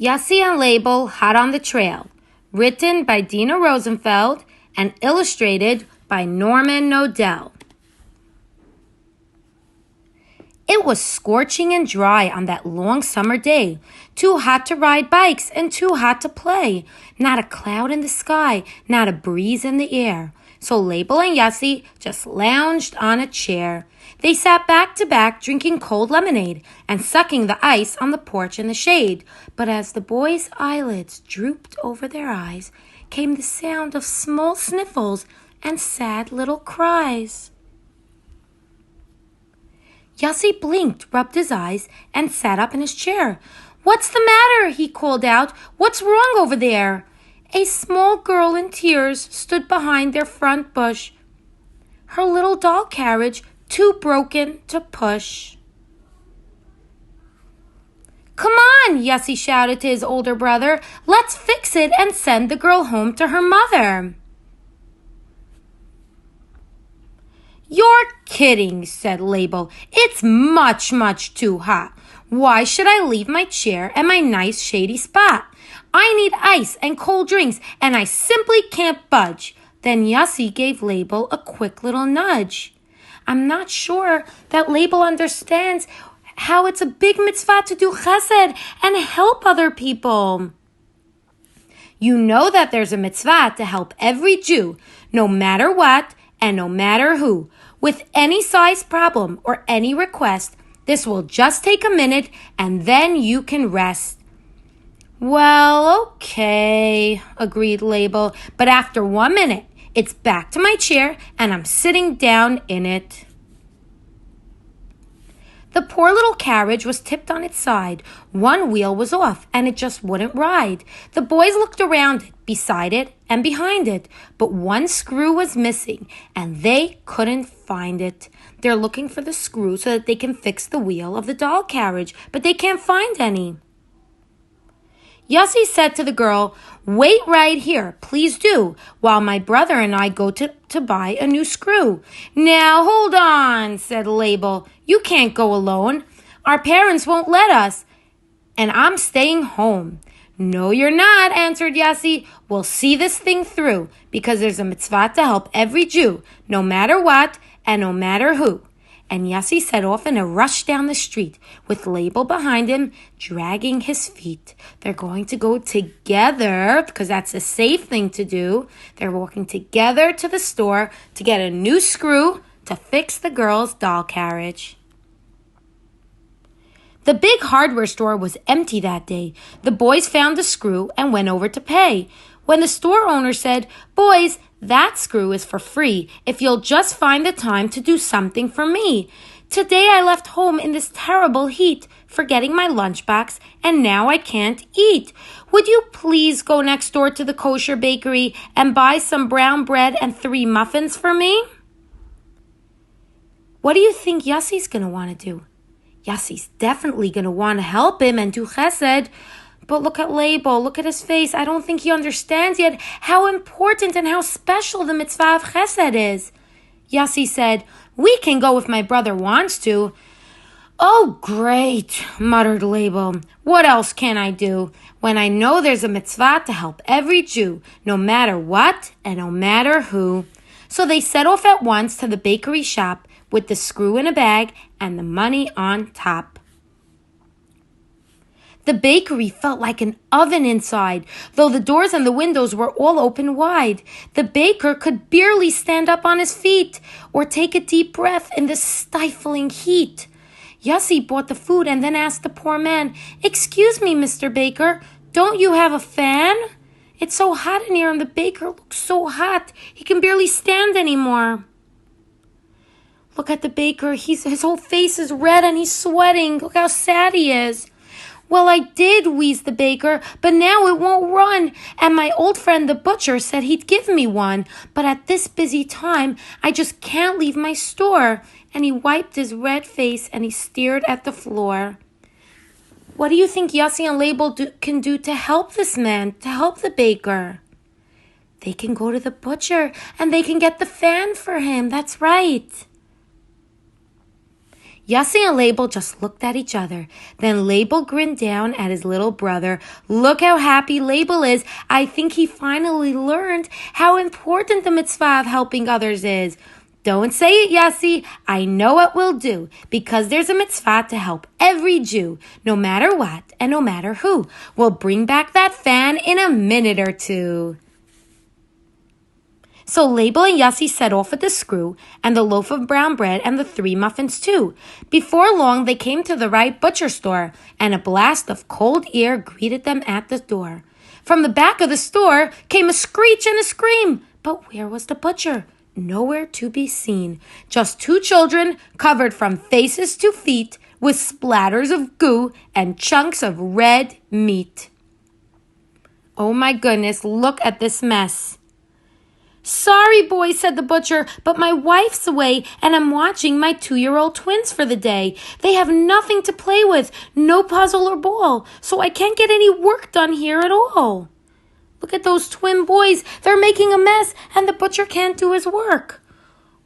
Yossi and Label Hot on the Trail, written by Dina Rosenfeld and illustrated by Norman Nodell. It was scorching and dry on that long summer day, too hot to ride bikes and too hot to play. Not a cloud in the sky, not a breeze in the air. So Label and Yossi just lounged on a chair. They sat back to back drinking cold lemonade and sucking the ice on the porch in the shade. But as the boys' eyelids drooped over their eyes, came the sound of small sniffles and sad little cries. Yossi blinked, rubbed his eyes, and sat up in his chair. "What's the matter?" he called out. "What's wrong over there?" A small girl in tears stood behind their front bush, her little doll carriage too broken to push. "Come on," Yossi shouted to his older brother. "Let's fix it and send the girl home to her mother." "You're kidding," said Label. "It's much, much too hot. Why should I leave my chair and my nice shady spot? I need ice and cold drinks, and I simply can't budge." Then Yossi gave Label a quick little nudge. I'm not sure that Label understands how it's a big mitzvah to do chesed and help other people. You know that there's a mitzvah to help every Jew, no matter what and no matter who, with any size problem or any request. This will just take a minute and then you can rest. "Well, okay," agreed Label, "but after 1 minute, it's back to my chair and I'm sitting down in it." The poor little carriage was tipped on its side. One wheel was off, and it just wouldn't ride. The boys looked around it, beside it, and behind it, but one screw was missing, and they couldn't find it. They're looking for the screw so that they can fix the wheel of the doll carriage, but they can't find any. Yossi said to the girl, "Wait right here, please do, while my brother and I go to buy a new screw." "Now, hold on," said Label. "You can't go alone. Our parents won't let us, and I'm staying home." "No, you're not," answered Yossi. "We'll see this thing through, because there's a mitzvah to help every Jew, no matter what and no matter who." And Yossi set off in a rush down the street, with Label behind him, dragging his feet. They're going to go together, because that's a safe thing to do. They're walking together to the store to get a new screw to fix the girl's doll carriage. The big hardware store was empty that day. The boys found the screw and went over to pay. When the store owner said, "Boys, that screw is for free if you'll just find the time to do something for me. Today I left home in this terrible heat, forgetting my lunchbox, and now I can't eat. Would you please go next door to the kosher bakery and buy some brown bread and 3 muffins for me?" What do you think Yossi's going to want to do? Yossi's definitely going to want to help him and do chesed. But look at Label, look at his face. I don't think he understands yet how important and how special the mitzvah of chesed is. Yossi said, "We can go if my brother wants to." "Oh, great," muttered Label. "What else can I do when I know there's a mitzvah to help every Jew, no matter what and no matter who?" So they set off at once to the bakery shop with the screw in a bag and the money on top. The bakery felt like an oven inside, though the doors and the windows were all open wide. The baker could barely stand up on his feet or take a deep breath in the stifling heat. Yossi bought the food and then asked the poor man, "Excuse me, Mr. Baker, don't you have a fan? It's so hot in here and the baker looks so hot, he can barely stand anymore." Look at the baker, his whole face is red and he's sweating. Look how sad he is. "Well, I did," wheezed the baker, "but now it won't run. And my old friend the butcher said he'd give me one. But at this busy time, I just can't leave my store." And he wiped his red face and he stared at the floor. What do you think Yossi and Label can do to help this man, to help the baker? They can go to the butcher and they can get the fan for him. That's right. Yossi and Label just looked at each other. Then Label grinned down at his little brother. Look how happy Label is. I think he finally learned how important the mitzvah of helping others is. Don't say it, Yossi. I know it will do, because there's a mitzvah to help every Jew, no matter what and no matter who. We'll bring back that fan in a minute or two. So Label and Yossi set off with the screw and the loaf of brown bread and the 3 muffins too. Before long, they came to the right butcher store, and a blast of cold air greeted them at the door. From the back of the store came a screech and a scream. But where was the butcher? Nowhere to be seen. Just 2 children covered from faces to feet with splatters of goo and chunks of red meat. Oh my goodness, look at this mess. Sorry, boys, said the butcher, but my wife's away and I'm watching my 2-year-old twins for the day. They have nothing to play with, no puzzle or ball, so I can't get any work done here at all. Look at those twin boys. They're making a mess, and the butcher can't do his work.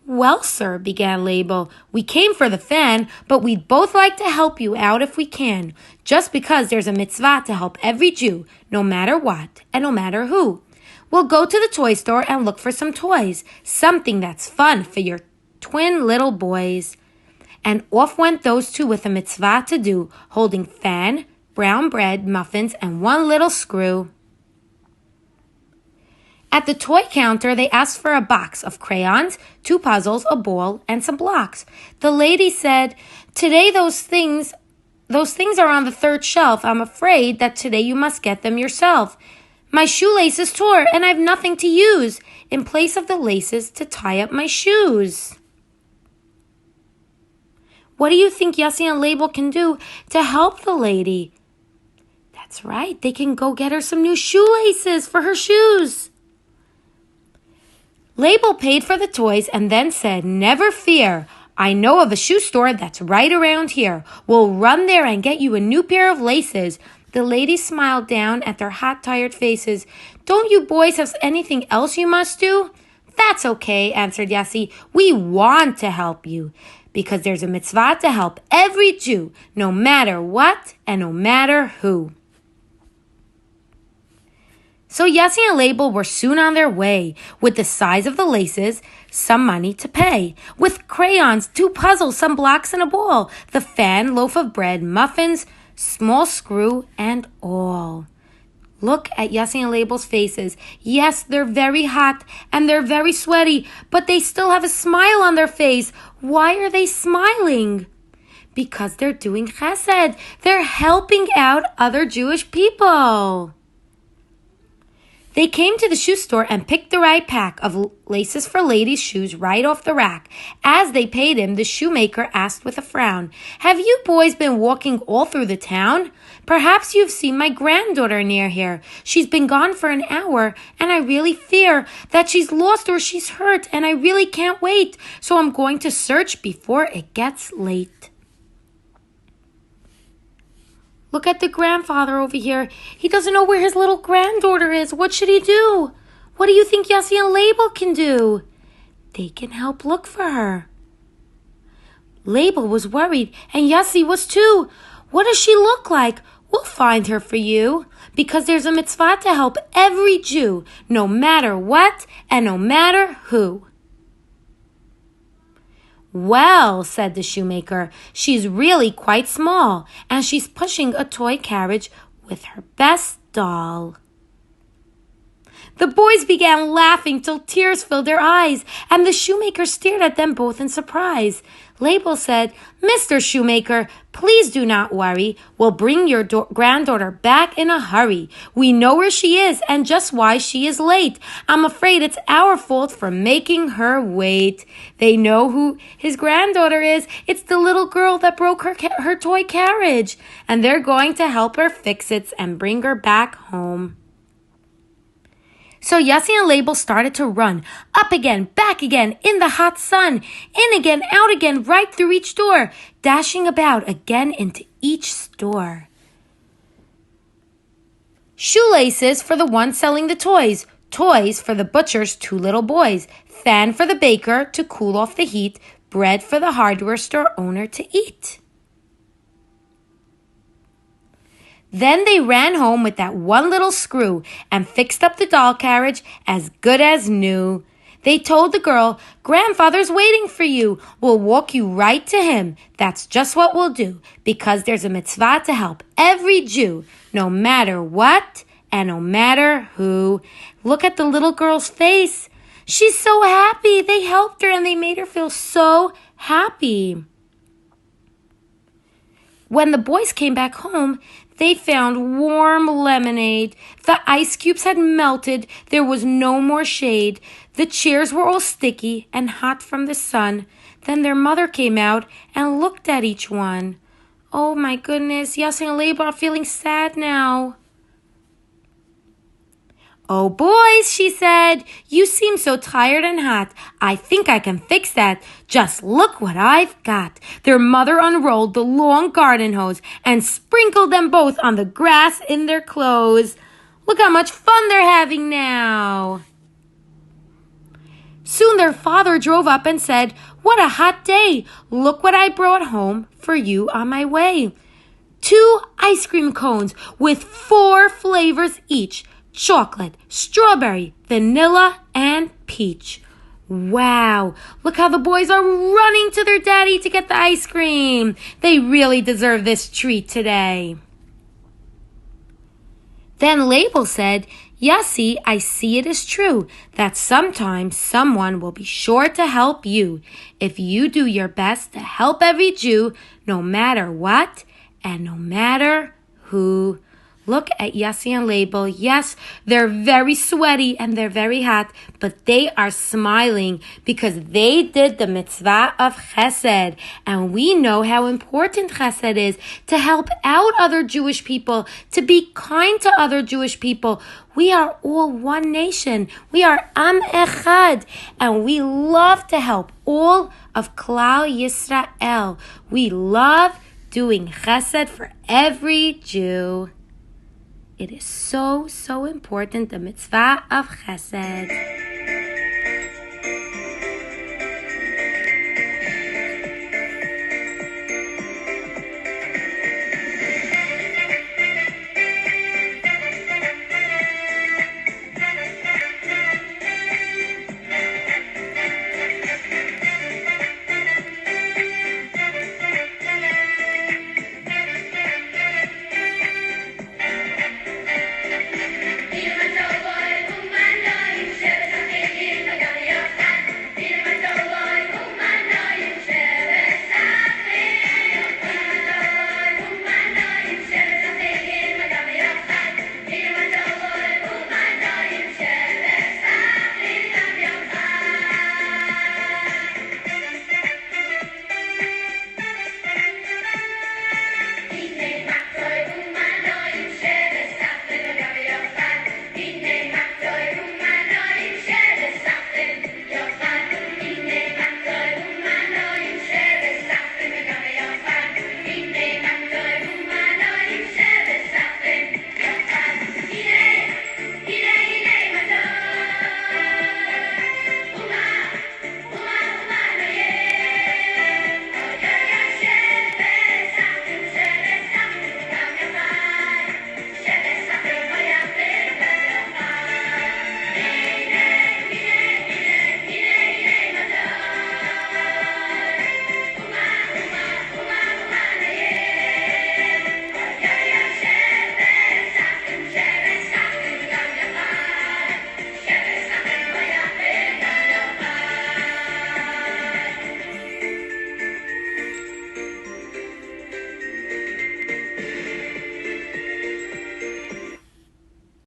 Well, sir, began Label, we came for the fan, but we'd both like to help you out if we can, just because there's a mitzvah to help every Jew, no matter what and no matter who. We'll go to the toy store and look for some toys, something that's fun for your twin little boys. And off went those 2 with a mitzvah to do, holding fan, brown bread, muffins, and 1 little screw. At the toy counter, they asked for a box of crayons, 2 puzzles, a ball, and some blocks. The lady said, today those things are on the 3rd shelf. I'm afraid that today you must get them yourself. My shoelaces tore, and I've nothing to use in place of the laces to tie up my shoes. What do you think Yossi and Label can do to help the lady? That's right, they can go get her some new shoelaces for her shoes. Label paid for the toys and then said, never fear. I know of a shoe store that's right around here. We'll run there and get you a new pair of laces. The lady smiled down at their hot, tired faces. Don't you boys have anything else you must do? That's okay, answered Yossi. We want to help you, because there's a mitzvah to help every Jew, no matter what and no matter who. So Yossi and Label were soon on their way, with the size of the laces, some money to pay, with crayons, 2 puzzles, some blocks, and a ball, the fan, loaf of bread, muffins, small screw, and all. Look at Yossi and Label's faces. Yes, they're very hot and they're very sweaty, but they still have a smile on their face. Why are they smiling? Because they're doing chesed. They're helping out other Jewish people. They came to the shoe store and picked the right pack of laces for ladies' shoes right off the rack. As they paid him, the shoemaker asked with a frown, have you boys been walking all through the town? Perhaps you've seen my granddaughter near here. She's been gone for an hour, and I really fear that she's lost or she's hurt, and I really can't wait. So I'm going to search before it gets late. Look at the grandfather over here. He doesn't know where his little granddaughter is. What should he do? What do you think Yossi and Label can do? They can help look for her. Label was worried, and Yossi was too. What does she look like? We'll find her for you, because there's a mitzvah to help every Jew, no matter what and no matter who. Well, said the shoemaker, she's really quite small, and she's pushing a toy carriage with her best doll. The boys began laughing till tears filled their eyes, and the shoemaker stared at them both in surprise. Label said, Mr. Shoemaker, please do not worry. We'll bring your granddaughter back in a hurry. We know where she is and just why she is late. I'm afraid it's our fault for making her wait. They know who his granddaughter is. It's the little girl that broke her toy carriage, and they're going to help her fix it and bring her back home. So Yossi and Label started to run, up again, back again, in the hot sun, in again, out again, right through each door, dashing about again into each store. Shoelaces for the one selling the toys, toys for the butcher's two little boys, fan for the baker to cool off the heat, bread for the hardware store owner to eat. Then they ran home with that one little screw and fixed up the doll carriage as good as new. They told the girl, "Grandfather's waiting for you. We'll walk you right to him. That's just what we'll do, because there's a mitzvah to help every Jew, no matter what and no matter who." Look at the little girl's face. She's so happy. They helped her and they made her feel so happy. When the boys came back home, they found warm lemonade. The ice cubes had melted. There was no more shade. The chairs were all sticky and hot from the sun. Then their mother came out and looked at each one. "Oh my goodness, Yassi and Laban are feeling sad now." "Oh boys," she said, "you seem so tired and hot. I think I can fix that. Just look what I've got." Their mother unrolled the long garden hose and sprinkled them both on the grass in their clothes. Look how much fun they're having now. Soon their father drove up and said, "What a hot day. Look what I brought home for you on my way. 2 ice cream cones with 4 flavors each. Chocolate, strawberry, vanilla, and peach." Wow, look how the boys are running to their daddy to get the ice cream. They really deserve this treat today. Then Label said, "Yassi, I see it is true that sometimes someone will be sure to help you if you do your best to help every Jew, no matter what and no matter who." Look at Yassi and Label. Yes, they're very sweaty and they're very hot, but they are smiling because they did the mitzvah of chesed. And we know how important chesed is, to help out other Jewish people, to be kind to other Jewish people. We are all one nation. We are Am Echad, and we love to help all of Klal Yisrael. We love doing chesed for every Jew. It is so, so important, the mitzvah of chesed.